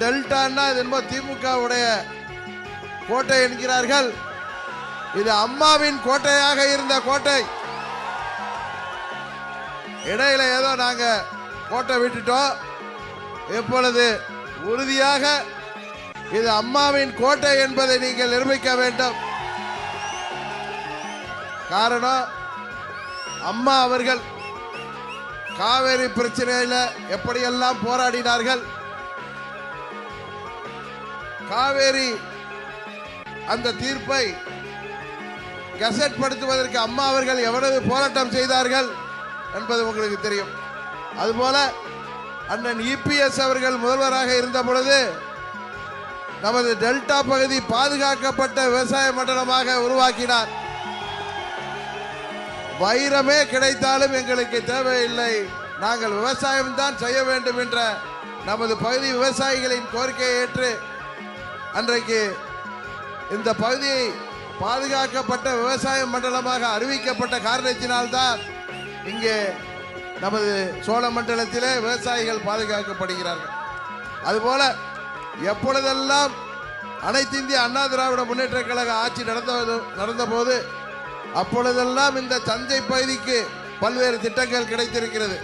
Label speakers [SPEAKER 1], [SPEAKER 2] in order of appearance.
[SPEAKER 1] டெல்டான்னா இது என்னமோ திமுகவுடைய கோட்டை என்கிறார்கள். இது அம்மாவின் கோட்டையாக இருந்த கோட்டை. இடையில ஏதோ நாங்க கோட்டை விட்டுட்டோம். இப்பொழுது உறுதியாக இது அம்மாவின் கோட்டை என்பதை நீங்கள் நிரூபிக்க வேண்டும். காரணம், அம்மா அவர்கள் காவேரி பிரச்சனையில எப்படியெல்லாம் போராடினார்கள். காவேரி அந்த தீர்ப்பை கெசட் படுத்துவதற்கு அம்மா அவர்கள் எவ்வளவு போராட்டம் செய்தார்கள் என்பது உங்களுக்கு தெரியும். அதுபோல அண்ணன் இபிஎஸ் அவர்கள் முதல்வராக இருந்த பொழுது நமது டெல்டா பகுதி பாதுகாக்கப்பட்ட விவசாய மண்டலமாக உருவாக்கினார். வைரமே கிடைத்தாலும் எங்களுக்கு தேவையில்லை, நாங்கள் விவசாயம் தான் செய்ய வேண்டும் என்ற நமது பகுதி விவசாயிகளின் கோரிக்கையை ஏற்று அன்றைக்கு இந்த பகுதியை பாதுகாக்கப்பட்ட விவசாய மண்டலமாக அறிவிக்கப்பட்ட காரணத்தினால்தான் இங்கே நமது சோழ மண்டலத்திலே விவசாயிகள் பாதுகாக்கப்படுகிறார்கள். அதுபோல எப்பொழுதெல்லாம் அனைத்து இந்திய அண்ணா திராவிட முன்னேற்ற கழக ஆட்சி நடந்த போது அப்பொழுதெல்லாம் இந்த தஞ்சை பகுதிக்கு பல்வேறு திட்டங்கள் கிடைத்திருக்கிறது.